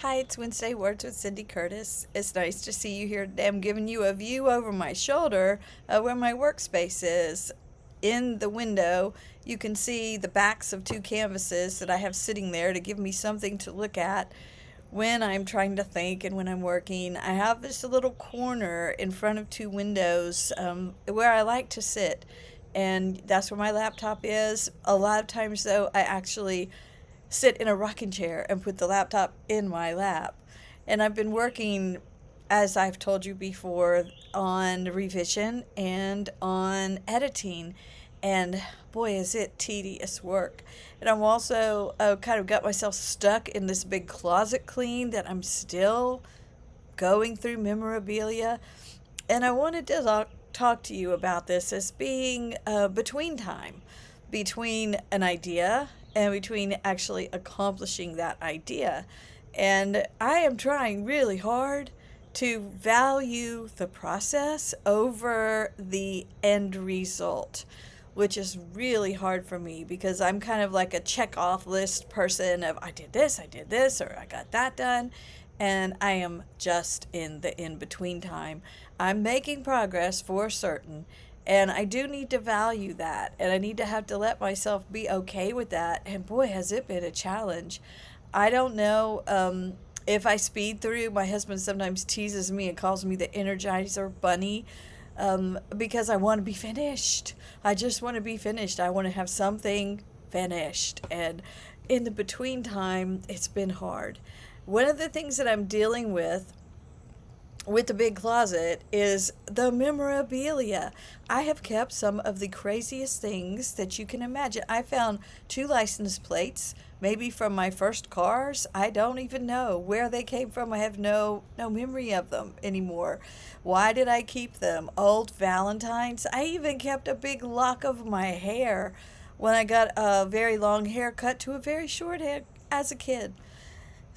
Hi, it's Wednesday Words with Cindy Curtis. It's nice to see you here today. I'm giving you a view over my shoulder where my workspace is. In the window, you can see the backs of two canvases that I have sitting there to give me something to look at when I'm trying to think and when I'm working. I have this little corner in front of two windows where I like to sit, and that's where my laptop is. A lot of times, though, I actually sit in a rocking chair and put the laptop in my lap. And I've been working, as I've told you before, on revision and on editing. And boy, is it tedious work. And I'm also kind of got myself stuck in this big closet clean that I'm still going through memorabilia. And I wanted to talk to you about this as being between time, between an idea and between actually accomplishing that idea. And I am trying really hard to value the process over the end result, which is really hard for me because I'm kind of like a check off list person of I did this, or I got that done. And I am just in the in between time. I'm making progress for certain, and I do need to value that, and I need to have to let myself be okay with that. And boy, has it been a challenge. I don't know if I speed through. My husband sometimes teases me and calls me the Energizer Bunny because I want to be finished. I just want to be finished. I want to have something finished. And in the between time, it's been hard. One of the things that I'm dealing with the big closet is the memorabilia. I have kept some of the craziest things that you can imagine. I found two license plates, maybe from my first cars. I don't even know where they came from. I have no memory of them anymore. Why did I keep them? Old Valentines. I even kept a big lock of my hair when I got a very long haircut to a very short hair as a kid.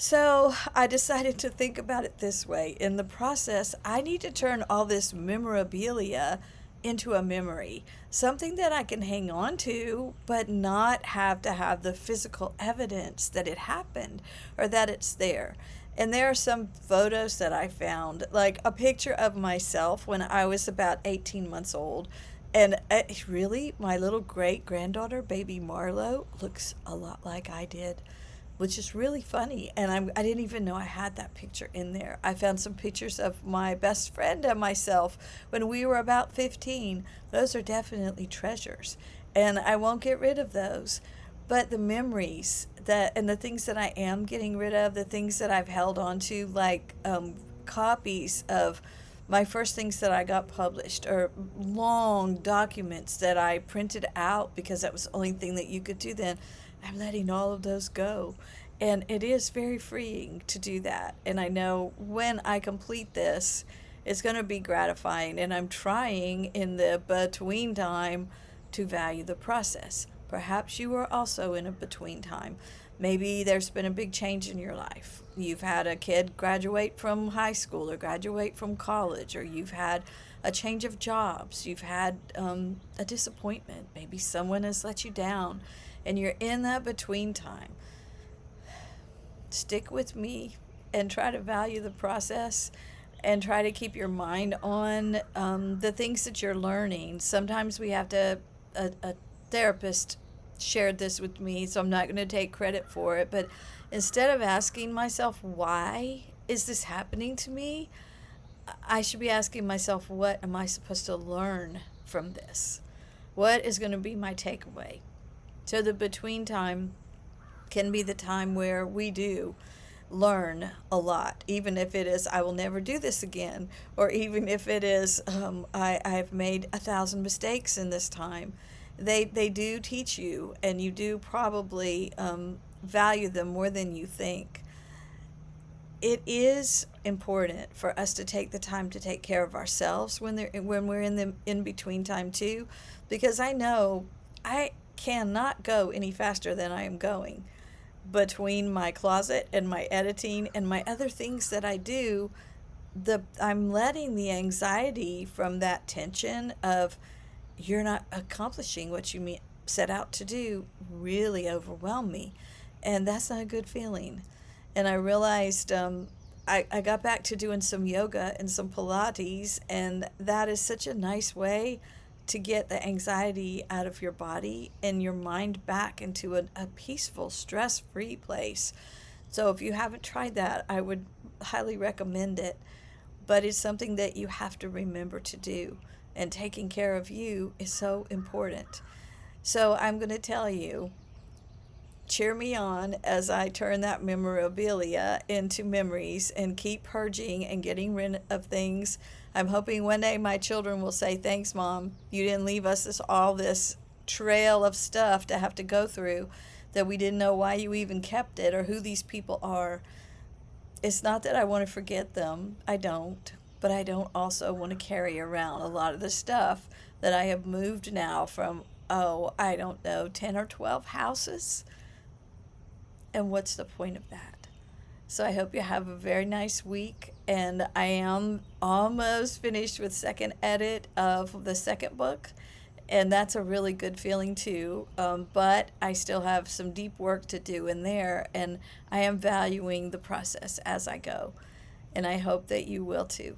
So I decided to think about it this way. In the process, I need to turn all this memorabilia into a memory, something that I can hang on to, but not have to have the physical evidence that it happened or that it's there. And there are some photos that I found, like a picture of myself when I was about 18 months old. And really, my little great granddaughter, baby Marlo, looks a lot like I did, which is really funny. And I didn't even know I had that picture in there. I found some pictures of my best friend and myself when we were about 15. Those are definitely treasures, and I won't get rid of those. But the memories that and the things that I am getting rid of, the things that I've held on to, like copies of my first things that I got published, or long documents that I printed out because that was the only thing that you could do then. I'm letting all of those go. And it is very freeing to do that. And I know when I complete this, it's going to be gratifying. And I'm trying in the between time to value the process. Perhaps you are also in a between time. Maybe there's been a big change in your life. You've had a kid graduate from high school or graduate from college, or you've had a change of jobs. You've had a disappointment. Maybe someone has let you down, and you're in that between time. Stick with me and try to value the process and try to keep your mind on the things that you're learning. Sometimes we have to, a therapist shared this with me, so I'm not going to take credit for it, but instead of asking myself, why is this happening to me? I should be asking myself, what am I supposed to learn from this? What is going to be my takeaway? So the between time can be the time where we do learn a lot, even if it is I will never do this again, or even if it is I've made 1,000 mistakes in this time. They do teach you, and you do probably value them more than you think. It is important for us to take the time to take care of ourselves when we're in the in between time too, because I know I cannot go any faster than I am going between my closet and my editing and my other things that I do. I'm letting the anxiety from that tension of you're not accomplishing what you set out to do really overwhelm me, and that's not a good feeling. And I realized I got back to doing some yoga and some Pilates, and that is such a nice way to get the anxiety out of your body and your mind back into a peaceful, stress free place. So if you haven't tried that, I would highly recommend it. But it's something that you have to remember to do. And taking care of you is so important. So I'm going to tell you, cheer me on as I turn that memorabilia into memories and keep purging and getting rid of things. I'm hoping one day my children will say, "Thanks, Mom. You didn't leave us all this trail of stuff to have to go through that we didn't know why you even kept it or who these people are." It's not that I want to forget them. I don't. But I don't also want to carry around a lot of the stuff that I have moved now from, oh, I don't know, 10 or 12 houses. And what's the point of that? So I hope you have a very nice week. And I am almost finished with second edit of the second book. And that's a really good feeling too. But I still have some deep work to do in there. And I am valuing the process as I go. And I hope that you will too.